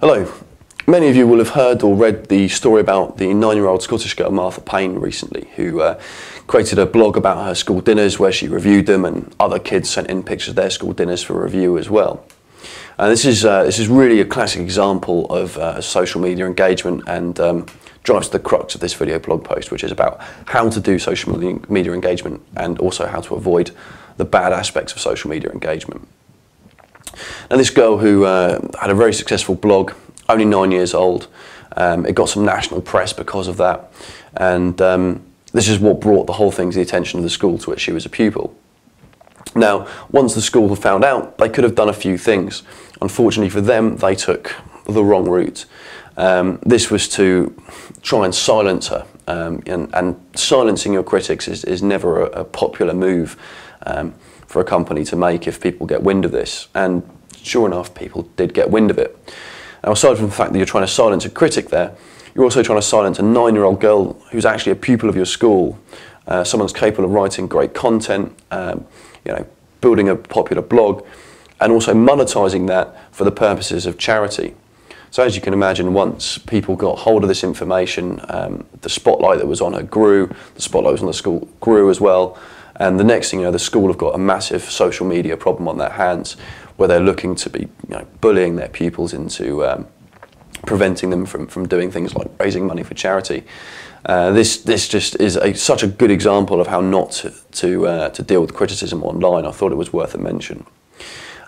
Hello. Many of you will have heard or read the story about the 9-year-old Scottish girl Martha Payne recently, who created a blog about her school dinners where she reviewed them, and other kids sent in pictures of their school dinners for review as well. And this is really a classic example of social media engagement, and drives to the crux of this video blog post, which is about how to do social media engagement and also how to avoid the bad aspects of social media engagement. Now, this girl who had a very successful blog, only 9 years old, it got some national press because of that, and this is what brought the whole thing to the attention of the school to which she was a pupil. Now, once the school found out, they could have done a few things. Unfortunately for them, they took the wrong route. This was to try and silence her, and silencing your critics is never a popular move for a company to make if people get wind of this, and sure enough, people did get wind of it. Now, aside from the fact that you're trying to silence a critic there, you're also trying to silence a 9-year-old girl who's actually a pupil of your school, someone who's capable of writing great content, building a popular blog, and also monetizing that for the purposes of charity. So as you can imagine, once people got hold of this information, the spotlight that was on her grew, the spotlight that was on the school grew as well, and the next thing you know, the school have got a massive social media problem on their hands, where they're looking to be bullying their pupils into preventing them from doing things like raising money for charity. This just is such a good example of how not to deal with criticism online. I thought it was worth a mention.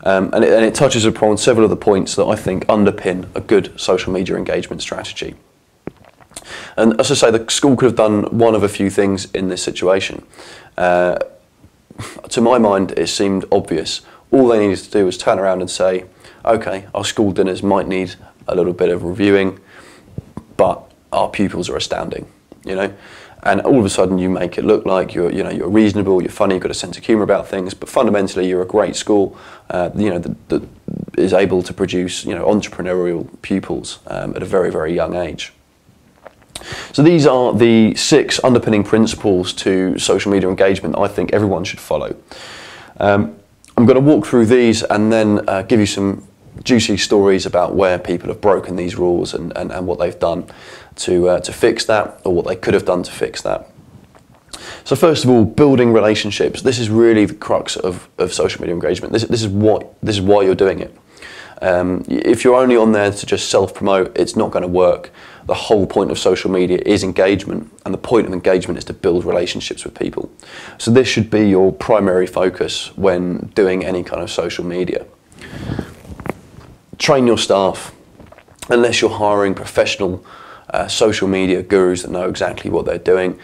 And it touches upon several of the points that I think underpin a good social media engagement strategy. And as I say, the school could have done one of a few things in this situation. To my mind, it seemed obvious. All they needed to do was turn around and say, okay, our school dinners might need a little bit of reviewing, but our pupils are astounding, And all of a sudden you make it look like you're reasonable, you're funny, you've got a sense of humour about things, but fundamentally you're a great school, that is able to produce, entrepreneurial pupils at a very, very young age. So these are the 6 underpinning principles to social media engagement I think everyone should follow. I'm going to walk through these and then give you some juicy stories about where people have broken these rules and what they've done to fix that, or what they could have done to fix that. So first of all, building relationships. This is really the crux of social media engagement. This is why you're doing it. If you're only on there to just self-promote, it's not going to work. The whole point of social media is engagement, and the point of engagement is to build relationships with people. So this should be your primary focus when doing any kind of social media. Train your staff. Unless you're hiring professional social media gurus that know exactly what they're doing,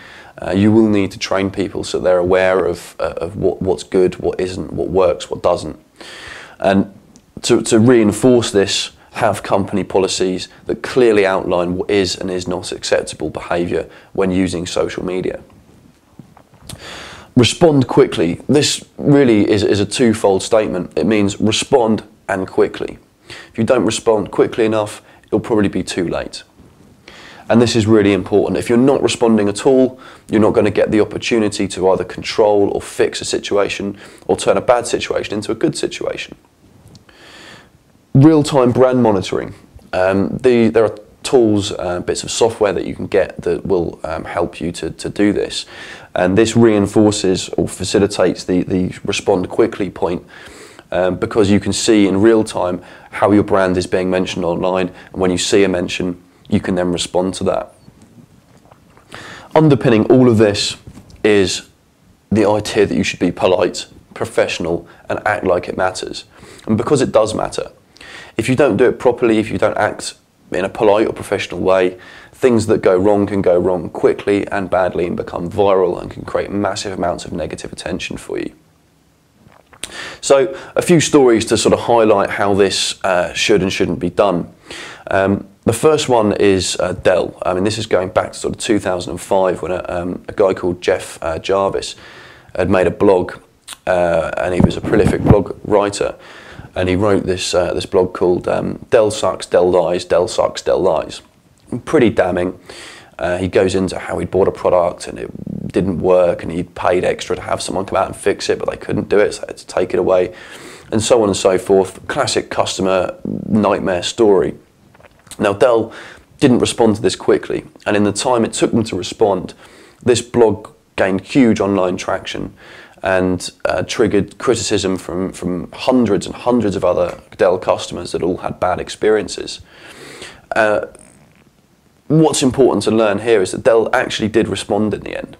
you will need to train people so they're aware of what's good, what isn't, what works, what doesn't. And to reinforce this, have company policies that clearly outline what is and is not acceptable behaviour when using social media. Respond quickly. This really is a twofold statement. It means respond and quickly. If you don't respond quickly enough, it'll probably be too late. And this is really important. If you're not responding at all, you're not going to get the opportunity to either control or fix a situation, or turn a bad situation into a good situation. Real-time brand monitoring. There are tools, bits of software that you can get that will help you to do this. And this reinforces or facilitates the respond quickly point, because you can see in real time how your brand is being mentioned online, and when you see a mention, you can then respond to that. Underpinning all of this is the idea that you should be polite, professional, and act like it matters. And because it does matter, if you don't do it properly, if you don't act in a polite or professional way, things that go wrong can go wrong quickly and badly and become viral and can create massive amounts of negative attention for you. So a few stories to sort of highlight how this should and shouldn't be done. The first one is Dell. I mean, this is going back to sort of 2005 when a guy called Jeff Jarvis had made a blog, and he was a prolific blog writer. And he wrote this blog called Dell Sucks, Dell Lies, Dell Sucks, Dell Lies. Pretty damning. He goes into how he'd bought a product and it didn't work, and he'd paid extra to have someone come out and fix it, but they couldn't do it, so they had to take it away, and so on and so forth. Classic customer nightmare story. Now, Dell didn't respond to this quickly, and in the time it took them to respond, this blog gained huge online traction and triggered criticism from hundreds and hundreds of other Dell customers that all had bad experiences. What's important to learn here is that Dell actually did respond in the end,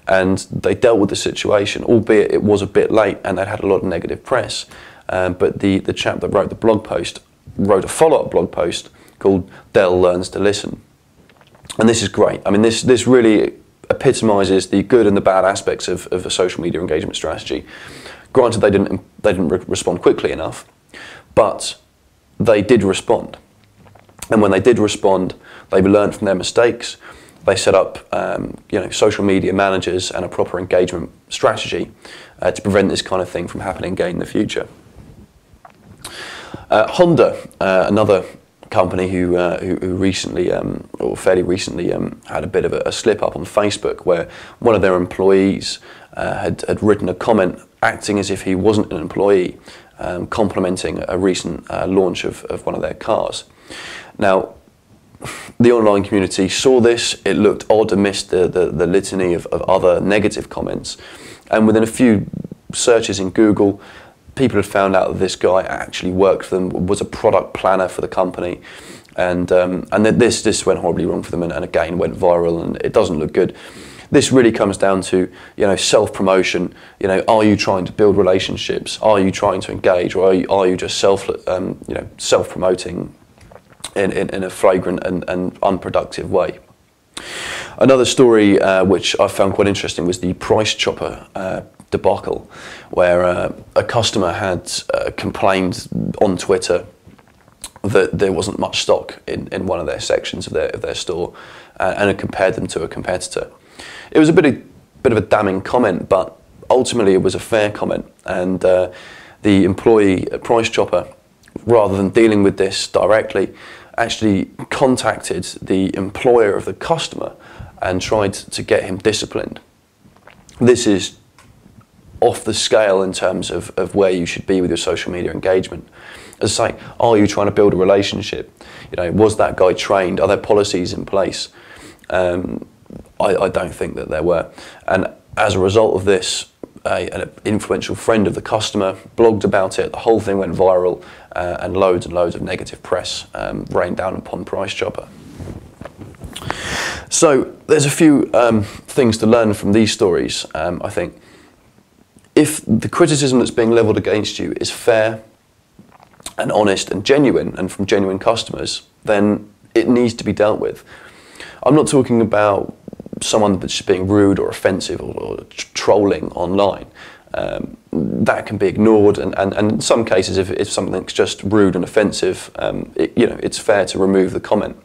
and they dealt with the situation, albeit it was a bit late and they'd had a lot of negative press. But the chap that wrote the blog post wrote a follow-up blog post called Dell Learns to Listen. And this is great. I mean, this really epitomises the good and the bad aspects of a social media engagement strategy. Granted, they didn't respond quickly enough, but they did respond. And when they did respond, they learned from their mistakes. They set up social media managers and a proper engagement strategy to prevent this kind of thing from happening again in the future. Honda, another company who recently, or fairly recently, had a bit of a slip up on Facebook where one of their employees had written a comment acting as if he wasn't an employee, complimenting a recent launch of one of their cars. Now, the online community saw this, it looked odd amidst the litany of other negative comments, and within a few searches in Google, people had found out that this guy actually worked for them, was a product planner for the company, and that this went horribly wrong for them, and again went viral, and it doesn't look good. This really comes down to self-promotion. Are you trying to build relationships? Are you trying to engage, or are you just self-promoting in a flagrant and unproductive way? Another story which I found quite interesting was the price chopper debacle, where a customer had complained on Twitter that there wasn't much stock in one of their sections of their store, and had compared them to a competitor. It was a bit of a damning comment, but ultimately it was a fair comment, and the employee price chopper, rather than dealing with this directly, actually contacted the employer of the customer and tried to get him disciplined. This is off the scale in terms of where you should be with your social media engagement. As I say, are you trying to build a relationship? Was that guy trained? Are there policies in place? I don't think that there were. And as a result of this, an influential friend of the customer blogged about it, the whole thing went viral, and loads of negative press rained down upon Price Chopper. So there's a few things to learn from these stories, I think. If the criticism that's being levelled against you is fair and honest and genuine, and from genuine customers, then it needs to be dealt with. I'm not talking about someone that's being rude or offensive or trolling online. That can be ignored, and in some cases, if something's just rude and offensive, it's fair to remove the comment.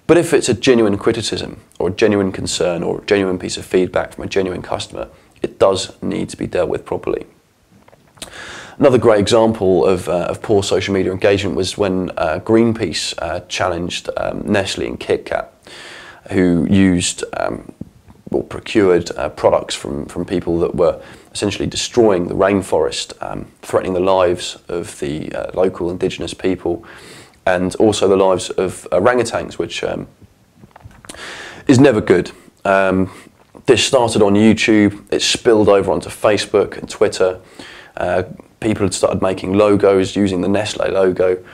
But if it's a genuine criticism or a genuine concern or a genuine piece of feedback from a genuine customer, it does need to be dealt with properly. Another great example of poor social media engagement was when Greenpeace challenged Nestle and Kit Kat, who used or procured products from people that were essentially destroying the rainforest, threatening the lives of the local indigenous people, and also the lives of orangutans, which is never good. This started on YouTube, it spilled over onto Facebook and Twitter. People had started making logos using the Nestle logo,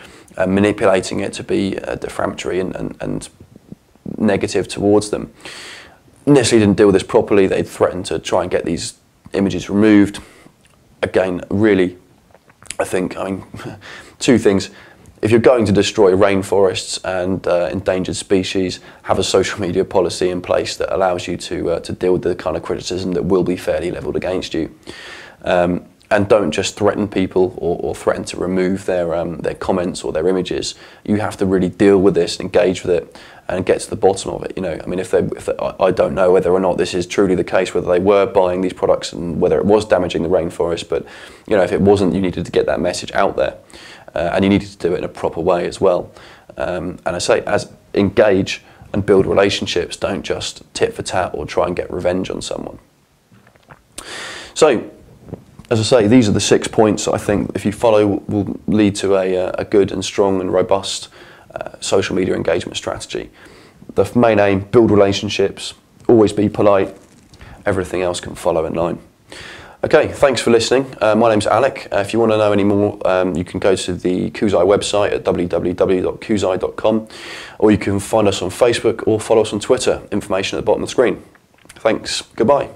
manipulating it to be defamatory and negative towards them. Nestle didn't deal with this properly. They threatened to try and get these images removed. Again, really, I mean, two things. If you're going to destroy rainforests and endangered species, have a social media policy in place that allows you to deal with the kind of criticism that will be fairly levelled against you. And don't just threaten people or threaten to remove their comments or their images. You have to really deal with this, engage with it, and get to the bottom of it. I mean, I don't know whether or not this is truly the case, whether they were buying these products and whether it was damaging the rainforest. But if it wasn't, you needed to get that message out there, and you needed to do it in a proper way as well. And I say, engage and build relationships. Don't just tit for tat or try and get revenge on someone. So, as I say, these are the 6 points I think if you follow will lead to a good and strong and robust social media engagement strategy. The main aim, build relationships, always be polite, everything else can follow in line. Okay, thanks for listening. My name's Alec. If you want to know any more, you can go to the Koozai website at www.koozai.com, or you can find us on Facebook or follow us on Twitter, information at the bottom of the screen. Thanks, goodbye.